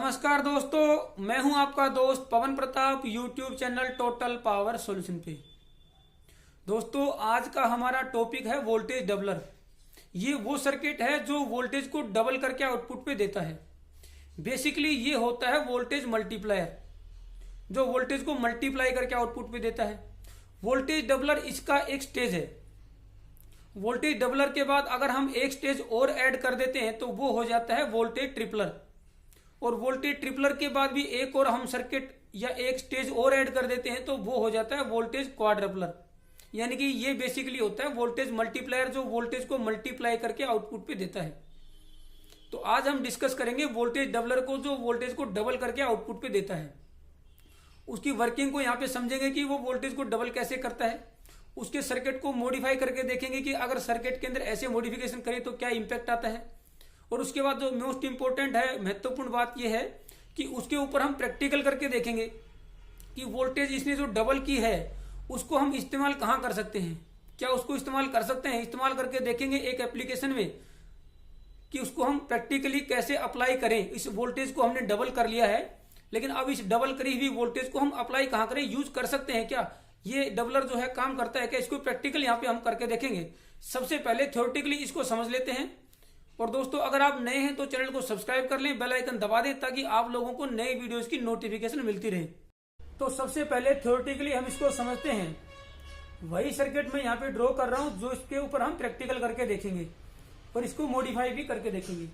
नमस्कार दोस्तों, मैं हूं आपका दोस्त Pavan Pratap YouTube channel total power solution पे। दोस्तों, आज का हमारा टॉपिक है वोल्टेज डबलर। ये वो सर्किट है जो वोल्टेज को डबल करके आउटपुट पे देता है। बेसिकली ये होता है वोल्टेज मल्टीप्लायर, जो वोल्टेज को मल्टीप्लाई करके आउटपुट पे देता है। वोल्टेज डबलर इसका एक स्टेज है। वोल्टेज डबलर के बाद अगर हम एक स्टेज और ऐड कर देते हैं तो वो हो जाता है वोल्टेज ट्रिपलर। और वोल्टेज ट्रिपलर के बाद भी एक और हम सर्किट या एक स्टेज और ऐड कर देते हैं तो वो हो जाता है वोल्टेज क्वाड्रपलर। यानी कि ये बेसिकली होता है वोल्टेज मल्टीप्लायर, जो वोल्टेज को मल्टीप्लाई करके आउटपुट पे देता है। तो आज हम डिस्कस करेंगे वोल्टेज डबलर को, जो वोल्टेज को डबल करके आउटपुट पे देता है। उसकी वर्किंग को यहाँ पे समझेंगे कि वो वोल्टेज को डबल कैसे करता है। उसके सर्किट को मॉडिफाई करके देखेंगे कि अगर सर्किट के अंदर ऐसे मॉडिफिकेशन करें तो क्या इंपैक्ट आता है। और उसके बाद जो मोस्ट इंपोर्टेंट है, महत्वपूर्ण बात यह है कि उसके ऊपर हम प्रैक्टिकल करके देखेंगे कि वोल्टेज इसने जो डबल की है उसको हम इस्तेमाल कहाँ कर सकते हैं, क्या उसको इस्तेमाल कर सकते हैं। इस्तेमाल करके देखेंगे एक एप्लीकेशन में कि उसको हम प्रैक्टिकली कैसे अप्लाई करें। इस वोल्टेज को हमने डबल कर लिया है, लेकिन अब इस डबल करी हुई वोल्टेज को हम अप्लाई कहाँ करें, यूज कर सकते हैं क्या, ये डबलर जो है काम करता है क्या, इसको प्रैक्टिकल यहाँ पे हम करके देखेंगे। सबसे पहले थ्योरेटिकली इसको समझ लेते हैं। और दोस्तों, अगर आप नए हैं तो चैनल को सब्सक्राइब कर लें, बेल आइकन दबा दें ताकि आप लोगों को नए वीडियोस की नोटिफिकेशन मिलती रहे। तो सबसे पहले थ्योरेटिकली हम इसको समझते हैं। वही सर्किट मैं यहाँ पे ड्रॉ कर रहा हूँ जो इसके ऊपर हम प्रैक्टिकल करके देखेंगे और इसको मॉडिफाई भी करके देखेंगे।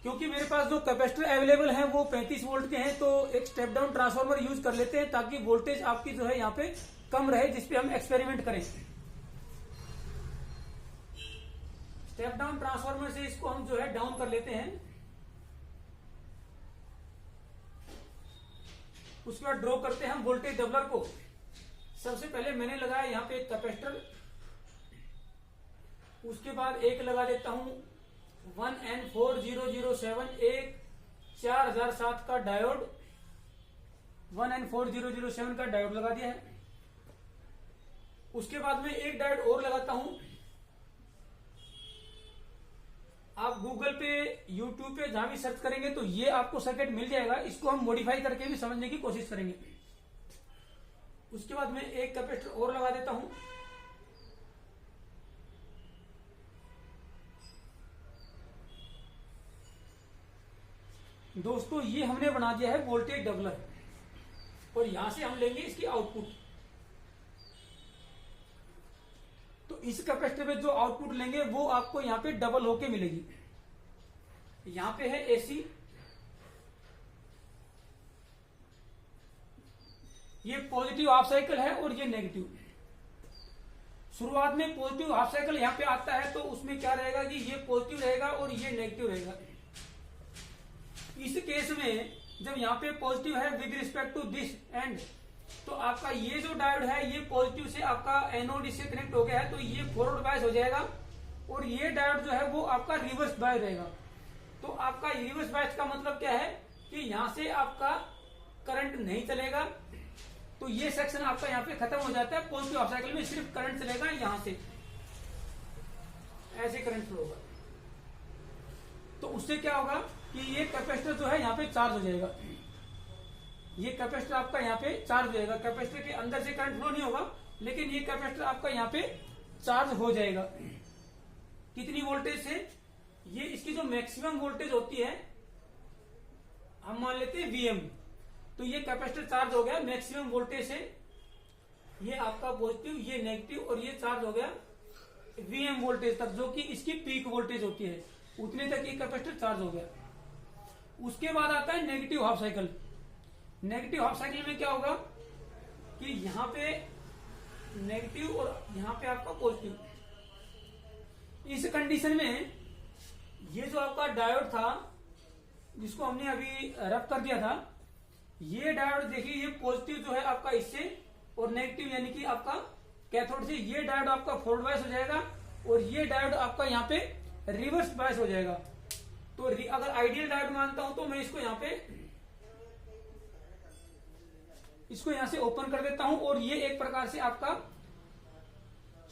क्योंकि मेरे पास जो कैपेसिटर अवेलेबल है वो 35 वोल्ट के हैं, तो एक स्टेप डाउन ट्रांसफार्मर यूज कर लेते हैं ताकि वोल्टेज आपकी जो है यहाँ पे कम रहे, जिसपे हम एक्सपेरिमेंट करें। स्टेप डाउन ट्रांसफार्मर से इसको हम जो है डाउन कर लेते हैं। उसके बाद ड्रॉ करते हैं हम वोल्टेज डबलर को। सबसे पहले मैंने लगाया यहाँ पे एक कैपेसिटर, उसके बाद एक लगा देता हूं 1N4007, एक 4007 का डायोड, 1N4007 का डायोड लगा दिया है। उसके बाद में एक डायोड और लगाता हूं। आप गूगल पे, यूट्यूब पे जहां भी सर्च करेंगे तो ये आपको सर्किट मिल जाएगा। इसको हम मॉडिफाई करके भी समझने की कोशिश करेंगे। उसके बाद में एक कैपेसिटर और लगा देता हूं। दोस्तों, ये हमने बना दिया है वोल्टेज डबलर और यहां से हम लेंगे इसकी आउटपुट। तो इस कैपेसिटर में जो आउटपुट लेंगे वो आपको यहाँ पे डबल होके मिलेगी। यहाँ पे है एसी, ये पॉजिटिव हाफ साइकिल है और ये नेगेटिव। शुरुआत में पॉजिटिव हाफ साइकिल यहाँ पे आता है तो उसमें क्या रहेगा कि ये पॉजिटिव रहेगा और ये नेगेटिव रहेगा। इस केस में जब यहाँ पे पॉजिटिव है with respect to this end, तो आपका ये जो डायोड है ये पॉजिटिव से आपका एनोड इससे कनेक्ट हो गया है, तो ये फॉरवर्ड बायस हो जाएगा। और ये डायोड जो है वो आपका रिवर्स बायस रहेगा। तो आपका रिवर्स बायस का मतलब क्या है कि यहां से आपका करंट नहीं चलेगा। तो ये सेक्शन आपका यहाँ पे खत्म हो जाता है। पॉजिटिव हाफ साइकिल में सिर्फ करंट चलेगा, यहां से ऐसे करंट फ्लो होगा। तो उससे क्या होगा कि ये कैपेसिटर जो है यहाँ पे चार्ज हो जाएगा। ये कैपेसिटर आपका यहाँ पे चार्ज हो जाएगा। कैपेसिटर के अंदर से करंट फ्लो नहीं होगा, लेकिन ये कैपेसिटर आपका यहाँ पे चार्ज हो जाएगा। कितनी वोल्टेज से, ये इसकी जो मैक्सिमम वोल्टेज होती है हम मान लेते हैं Vm। तो ये कैपेसिटर चार्ज हो गया मैक्सिमम वोल्टेज से, ये आपका पॉजिटिव, ये नेगेटिव, और ये चार्ज हो गया Vm वोल्टेज तक, जो कि इसकी पीक वोल्टेज होती है। उतने तक ये कैपेसिटर चार्ज हो गया। उसके बाद आता है negative half cycle. Negative half cycle में क्या होगा कि यहाँ पे नेगेटिव और यहाँ पे आपका पॉजिटिव। इस कंडीशन में ये जो आपका डायोड था जिसको हमने अभी रब कर दिया था, ये डायोड देखिए, ये पॉजिटिव जो है आपका इससे और नेगेटिव यानी कि आपका कैथोड से, ये डायोड आपका फॉरवर्ड बायस हो जाएगा और ये डायोड आपका यहाँ पे रिवर्स बायस हो जाएगा। तो अगर आइडियल डायोड मानता हूं तो मैं इसको यहाँ से ओपन कर देता हूं और ये एक प्रकार से आपका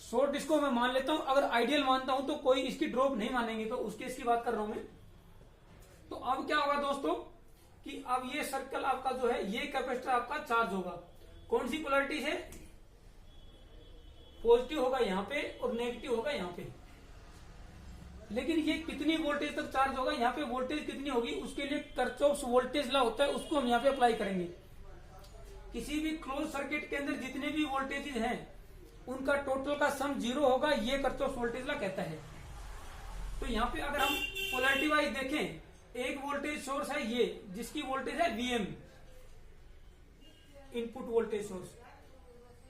शॉर्ट इसको मैं मान लेता हूं। अगर आइडियल मानता हूं तो कोई इसकी ड्रॉप नहीं मानेंगे, तो उसके इसकी बात कर रहा हूं मैं। तो अब क्या होगा दोस्तों कि अब ये सर्कल आपका जो है, ये कैपेसिटर आपका चार्ज होगा। कौन सी पोलैरिटी है? पॉजिटिव होगा यहाँ पे और नेगेटिव होगा यहाँ पे। लेकिन ये कितनी वोल्टेज तक चार्ज होगा, यहाँ पे वोल्टेज कितनी होगी, उसके लिए किरचॉफ्स वोल्टेज लॉ होता है, उसको हम यहाँ पे अप्लाई करेंगे। किसी भी क्लोज सर्किट के अंदर जितने भी वोल्टेजेस हैं उनका टोटल का सम 0 होगा, ये किरचॉफ्स वोल्टेज लॉ कहता है। तो यहाँ पे अगर हम पोलैरिटी वाइज देखें, एक वोल्टेज सोर्स है ये, जिसकी वोल्टेज है Vm, इनपुट वोल्टेज सोर्स,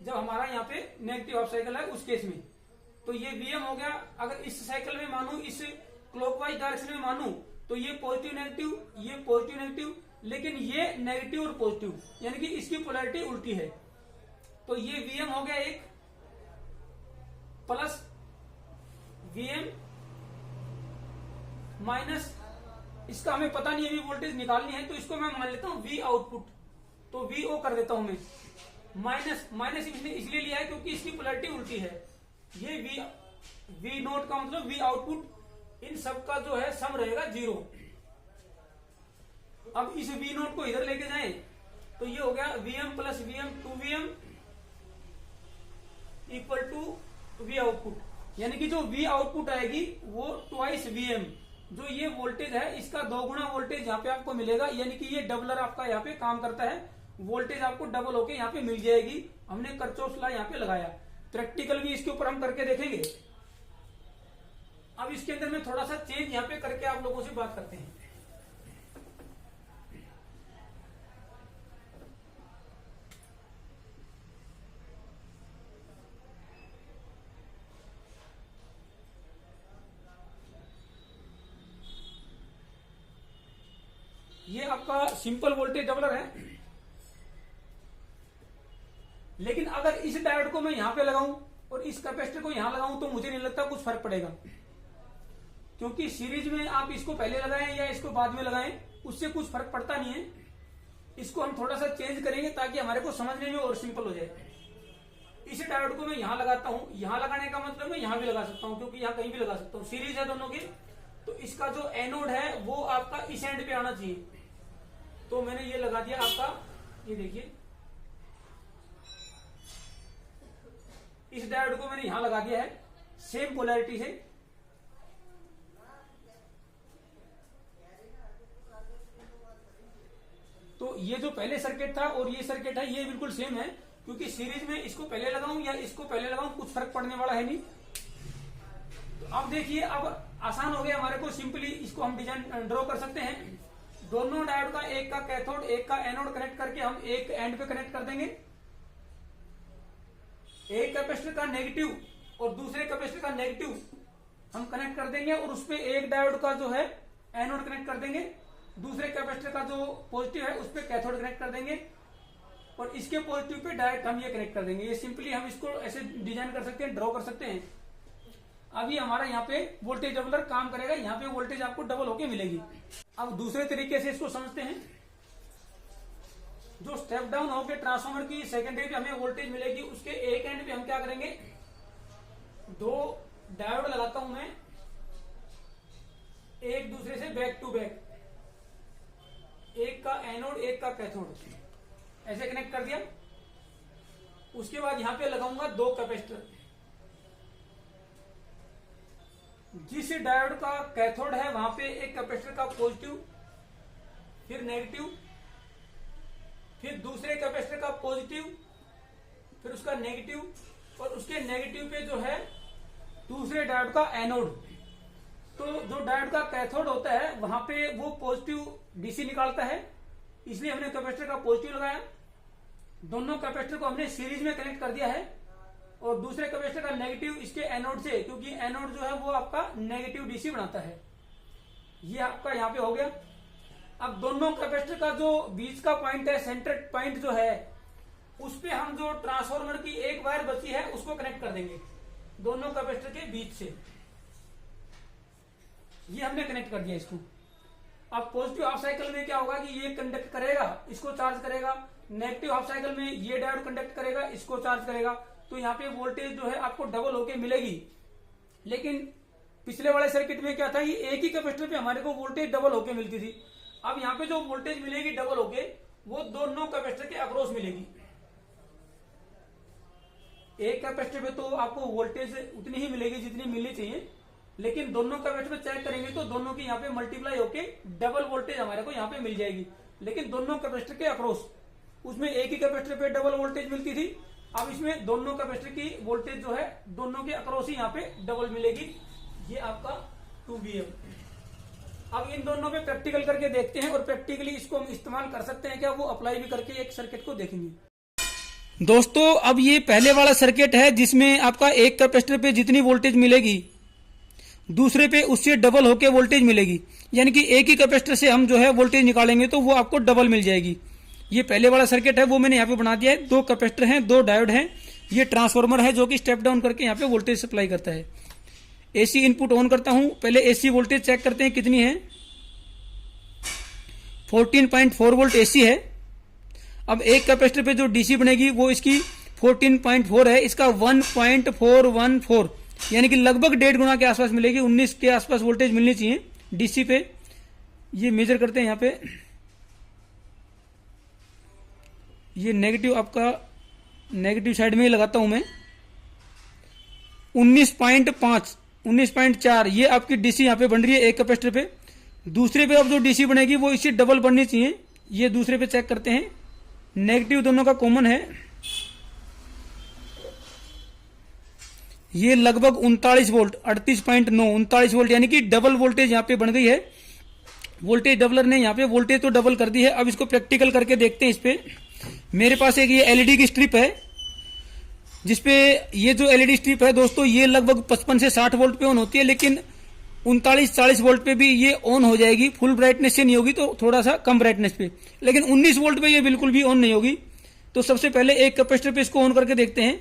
जब हमारा यहाँ पे नेगेटिव हाफ साइकिल है उस केस में, तो ये Vm हो गया। अगर इस साइकिल में मानू, इस क्लॉकवाइज डायरेक्शन में मानू, तो ये पॉजिटिव नेगेटिव, ये पॉजिटिव नेगेटिव, लेकिन ये नेगेटिव और पॉजिटिव, यानी कि इसकी पोलैरिटी उल्टी है। तो ये Vm हो गया एक, प्लस Vm माइनस, इसका हमें पता नहीं अभी वोल्टेज निकालनी है, तो इसको मैं मान लेता हूं V आउटपुट, तो VO कर देता हूं मैं। माइनस इसलिए लिया है क्योंकि इसकी पोलैरिटी उल्टी है। ये V नोट का मतलब V आउटपुट, इन सब का जो है सम रहेगा 0। अब इस V नोट को इधर लेके जाएं तो ये हो गया Vm plus Vm 2Vm equal to V output, यानी कि जो V आउटपुट आएगी वो ट्वाइस Vm, जो ये वोल्टेज है इसका 2 गुना वोल्टेज यहाँ पे आपको मिलेगा, यानी कि ये डबलर आपका यहाँ पे काम करता है, वोल्टेज आपको डबल होके यहाँ पे मिल जाएगी। हमने किरचॉफ्स लॉ यहाँ पे लगाया। प्रैक्टिकल भी इसके ऊपर हम करके देखेंगे। अब इसके अंदर में थोड़ा सा चेंज यहाँ पे करके आप लोगों से बात करते हैं। ये आपका सिंपल वोल्टेज डबलर है, लेकिन अगर इस डायोड को मैं यहां पे लगाऊं और इस कैपेसिटर को यहां लगाऊं तो मुझे नहीं लगता कुछ फर्क पड़ेगा, क्योंकि सीरीज में आप इसको पहले लगाएं या इसको बाद में लगाएं उससे कुछ फर्क पड़ता नहीं है। इसको हम थोड़ा सा चेंज करेंगे ताकि हमारे को समझने में और सिंपल हो जाए। इस डायोड को मैं यहां लगाता हूं, यहां लगाने का मतलब मैं यहां भी लगा सकता हूं, क्योंकि यहां कहीं भी लगा सकता हूं, सीरीज है दोनों की। तो इसका जो एनोड है वो आपका इस एंड पे आना चाहिए, तो मैंने ये लगा दिया आपका, ये देखिए इस डायोड को मैंने यहां लगा दिया है, सेम पोलैरिटी है। तो ये जो पहले सर्किट था और ये सर्किट है ये बिल्कुल सेम है, क्योंकि सीरीज में इसको पहले लगाऊं या इसको पहले लगाऊं कुछ फर्क पड़ने वाला है नहीं। तो अब देखिए, अब आसान हो गया हमारे को, सिंपली इसको हम डिजाइन ड्रॉ कर सकते हैं। दोनों डायोड का, एक का कैथोड एक का एनोड कनेक्ट करके हम एक एंड पे कनेक्ट कर देंगे। एक कैपेसिटर का नेगेटिव और दूसरे कैपेसिटर का नेगेटिव हम कनेक्ट कर देंगे, और उसपे एक डायोड का जो है एनोड कनेक्ट कर देंगे, दूसरे कैपेसिटर का जो पॉजिटिव है उस पे कैथोड कनेक्ट कर देंगे, और इसके पॉजिटिव पे डायरेक्ट हम ये कनेक्ट कर देंगे। ये सिंपली हम इसको ऐसे डिजाइन कर सकते हैं, ड्रॉ कर सकते हैं। अब ये हमारा यहाँ पे वोल्टेज डबलर काम करेगा, यहाँ पे वोल्टेज आपको डबल होके मिलेगी। अब दूसरे तरीके से इसको समझते हैं। जो स्टेप डाउन होकर ट्रांसफार्मर की सेकेंडरी पे हमें वोल्टेज मिलेगी, उसके एक एंड पे हम क्या करेंगे, 2 डायोड लगाता हूं मैं एक दूसरे से बैक टू बैक, एक का एनोड एक का कैथोड, ऐसे कनेक्ट कर दिया। उसके बाद यहां पे लगाऊंगा 2 कैपेसिटर। जिस डायोड का कैथोड है वहां पे एक कैपेसिटर का पॉजिटिव, फिर नेगेटिव, फिर दूसरे कैपेसिटर का पॉजिटिव, फिर उसका नेगेटिव, और उसके नेगेटिव पे जो है दूसरे डायोड का एनोड। तो जो डायोड का कैथोड होता है वहां पे वो पॉजिटिव डीसी निकालता है, इसलिए हमने कैपेसिटर का पॉजिटिव लगाया। दोनों कैपेसिटर को हमने सीरीज में कनेक्ट कर दिया है, और दूसरे कैपेसिटर का नेगेटिव इसके एनोड से, क्योंकि एनोड जो है वो आपका नेगेटिव डीसी बनाता है। ये आपका यहाँ पे हो गया। अब दोनों कैपेसिटर का जो बीच का पॉइंट है, सेंटर पॉइंट जो है, उस पे हम जो ट्रांसफार्मर की एक वायर बची है उसको कनेक्ट कर देंगे दोनों कैपेसिटर के बीच से। ये हमने कनेक्ट कर दिया इसको। अब पॉजिटिव हाफ साइकिल में क्या होगा कि ये कंडक्ट करेगा, इसको चार्ज करेगा। नेगेटिव हाफ साइकिल में ये डायोड कंडक्ट करेगा, इसको चार्ज करेगा। तो यहाँ पे वोल्टेज जो है आपको डबल होके मिलेगी। लेकिन पिछले वाले सर्किट में क्या था, ये एक ही कैपेसिटर पे हमारे को वोल्टेज डबल होके मिलती थी। अब यहाँ पे जो वोल्टेज मिलेगी डबल होके वो दोनों कैपेसिटर के अक्रॉस मिलेगी। एक कैपेसिटर पे तो आपको वोल्टेज उतनी ही मिलेगी जितनी मिलनी चाहिए, लेकिन दोनों कैपेसिटर पे चेक करेंगे तो दोनों की यहाँ पे मल्टीप्लाई होके डबल वोल्टेज हमारे को यहाँ पे मिल जाएगी। लेकिन दोनों कैपेसिटर के अक्रॉस, उसमें एक ही कैपेसिटर पे डबल वोल्टेज मिलती थी, अब इसमें दोनों कैपेसिटर की वोल्टेज जो है दोनों के अक्रॉस ही यहाँ पे डबल मिलेगी। ये आपका 2VM। अब इन दोनों पे प्रैक्टिकल करके देखते हैं और प्रैक्टिकली इसको हम इस्तेमाल कर सकते हैं क्या, वो अप्लाई भी करके एक सर्किट को देखेंगे। दोस्तों अब ये पहले वाला सर्किट है जिसमें आपका एक कैपेसिटर पे जितनी वोल्टेज मिलेगी दूसरे पे उससे डबल होके वोल्टेज मिलेगी, यानी कि एक ही कैपेसिटर से हम जो है वोल्टेज निकालेंगे तो वो आपको डबल मिल जाएगी। ये पहले वाला सर्किट है वो मैंने यहाँ पे बना दिया है। 2 कैपेसिटर हैं, 2 डायोड हैं, ये ट्रांसफार्मर है जो कि स्टेप डाउन करके यहाँ पे वोल्टेज सप्लाई करता है। एसी इनपुट ऑन करता हूं, पहले एसी वोल्टेज चेक करते हैं कितनी है। 14.4 वोल्ट एसी है। अब एक कैपेसिटर पे जो डीसी बनेगी वो इसकी 14.4 है, इसका 1.414 यानी कि लगभग 1.5 गुना के आसपास मिलेगी। 19 के आसपास वोल्टेज मिलनी चाहिए डीसी पे। ये मेजर करते हैं यहाँ पे। ये नेगेटिव, आपका नेगेटिव साइड में ही लगाता हूं मैं। 19.5 19.4 ये आपकी डीसी यहाँ पे बन रही है एक कैपेसिटर पे। दूसरे पे अब जो डीसी बनेगी वो इससे डबल बननी चाहिए। ये दूसरे पे चेक करते हैं, नेगेटिव दोनों का कॉमन है। ये लगभग 39 वोल्ट 38.9 39 वोल्ट यानी कि डबल वोल्टेज यहाँ पे बन गई है। वोल्टेज डबलर ने यहाँ पे वोल्टेज तो डबल कर दी है। अब इसको प्रैक्टिकल करके देखते हैं। इस पे मेरे पास एक ये एलईडी की स्ट्रिप है जिसपे ये जो एलईडी स्ट्रिप है दोस्तों ये लगभग 55 से 60 वोल्ट पे ऑन होती है, लेकिन 39-40 वोल्ट पे भी ये ऑन हो जाएगी। फुल ब्राइटनेस से नहीं होगी तो थोड़ा सा कम ब्राइटनेस पे, लेकिन 19 वोल्ट पे ये बिल्कुल भी ऑन नहीं होगी। तो सबसे पहले एक कैपेसिटर पे इसको ऑन करके देखते हैं।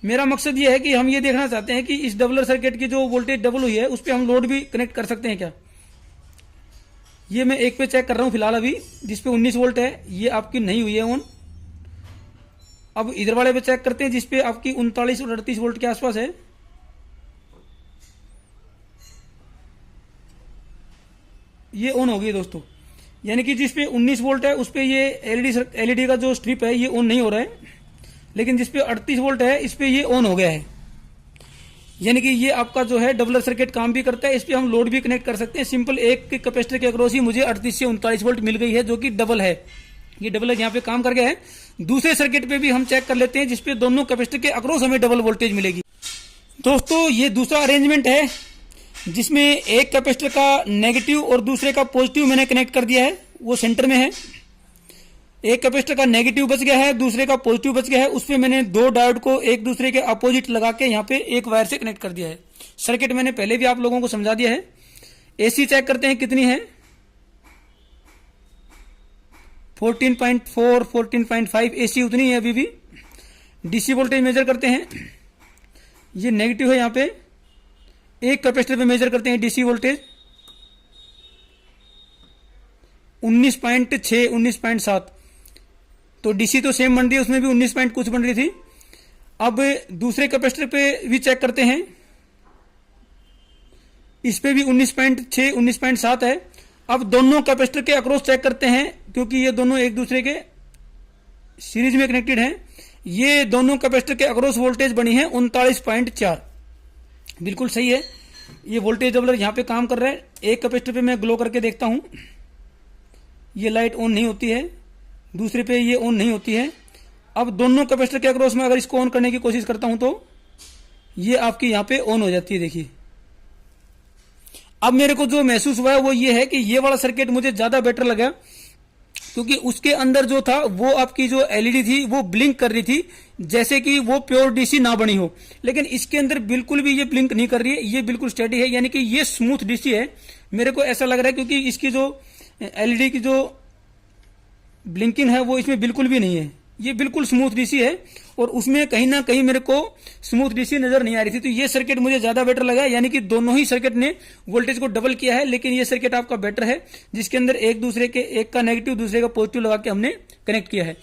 मेरा मकसद ये है कि हम ये देखना चाहते हैं कि इस डबलर सर्किट की जो वोल्टेज डबल हुई है उस पर हम लोड भी कनेक्ट कर सकते हैं क्या। ये मैं एक पे चेक कर रहा हूं फिलहाल अभी, जिसपे 19 वोल्ट है, ये आपकी नहीं हुई है ऑन। अब इधर वाले पे चेक करते हैं जिसपे आपकी 39 और 38 वोल्ट के आसपास है। ये ऑन हो गई दोस्तों, यानी कि जिसपे 19 वोल्ट है उस पे ये एलईडी का जो स्ट्रिप है ये ऑन नहीं हो रहा है, लेकिन जिसपे 38 वोल्ट है इस पे ये ऑन हो गया है। यानी कि ये आपका जो है डबलर सर्किट काम भी करता है। इस पे हम लोड भी कनेक्ट कर सकते हैं। सिंपल एक कैपेसिटर के अक्रॉस ही मुझे 38 से 39 वोल्ट मिल गई है जो कि डबल है। ये डबलर यहाँ पे काम कर गया है। दूसरे सर्किट पे भी हम चेक कर लेते हैं जिसपे दोनों कैपेसिटर के अक्रॉस हमें डबल वोल्टेज मिलेगी। दोस्तों ये दूसरा अरेंजमेंट है जिसमें एक कैपेसिटर का नेगेटिव और दूसरे का पॉजिटिव मैंने कनेक्ट कर दिया है, वो सेंटर में है। एक कैपेसिटर का नेगेटिव बच गया है, दूसरे का पॉजिटिव बच गया है। उसपे मैंने 2 डायोड को एक दूसरे के अपोजिट लगा के यहाँ पे एक वायर से कनेक्ट कर दिया है। सर्किट मैंने पहले भी आप लोगों को समझा दिया है। एसी चेक करते हैं कितनी है। 14.4 14.5 एसी उतनी है अभी भी। डीसी वोल्टेज मेजर करते हैं, ये नेगेटिव है। यहाँ पे एक कैपेसिटर पे मेजर करते हैं डीसी वोल्टेज 19.6 19.7। तो डीसी तो सेम बन रही है, उसमें भी 19 पॉइंट कुछ बन रही थी। अब दूसरे कैपेसिटर पे भी चेक करते हैं, इस पे भी 19.6 19.7 है। अब दोनों कैपेसिटर के अक्रॉस चेक करते हैं क्योंकि ये दोनों एक दूसरे के सीरीज में कनेक्टेड हैं। ये दोनों कैपेसिटर के अक्रॉस वोल्टेज बनी है 39.4, बिल्कुल सही है। ये वोल्टेज डबलर यहाँ पे काम कर रहा है। एक कैपेसिटर पे मैं ग्लो करके देखता हूं, ये लाइट ऑन नहीं होती है, दूसरे पे ये ऑन नहीं होती है। अब दोनों कैपेसिटर के अक्रॉस में अगर इसको ऑन करने की कोशिश करता हूं तो ये आपकी यहाँ पे ऑन हो जाती है। देखिए अब मेरे को जो महसूस हुआ है वो ये है कि ये वाला सर्किट मुझे ज्यादा बेटर लगा, क्योंकि उसके अंदर जो था वो आपकी जो एलईडी थी वो ब्लिंक कर रही थी जैसे कि वो प्योर डीसी ना बनी हो, लेकिन इसके अंदर बिल्कुल भी ये ब्लिंक नहीं कर रही है, ये बिल्कुल स्टेडी है, यानी कि ये स्मूथ डीसी है। मेरे को ऐसा लग रहा है क्योंकि इसकी जो एलईडी की जो ब्लिंकिंग है वो इसमें बिल्कुल भी नहीं है, ये बिल्कुल स्मूथ डीसी है और उसमें कहीं ना कहीं मेरे को स्मूथ डीसी नजर नहीं आ रही थी। तो ये सर्किट मुझे ज्यादा बेटर लगा, यानी कि दोनों ही सर्किट ने वोल्टेज को डबल किया है, लेकिन ये सर्किट आपका बेटर है जिसके अंदर एक दूसरे के एक का नेगेटिव दूसरे का पॉजिटिव लगा के हमने कनेक्ट किया है।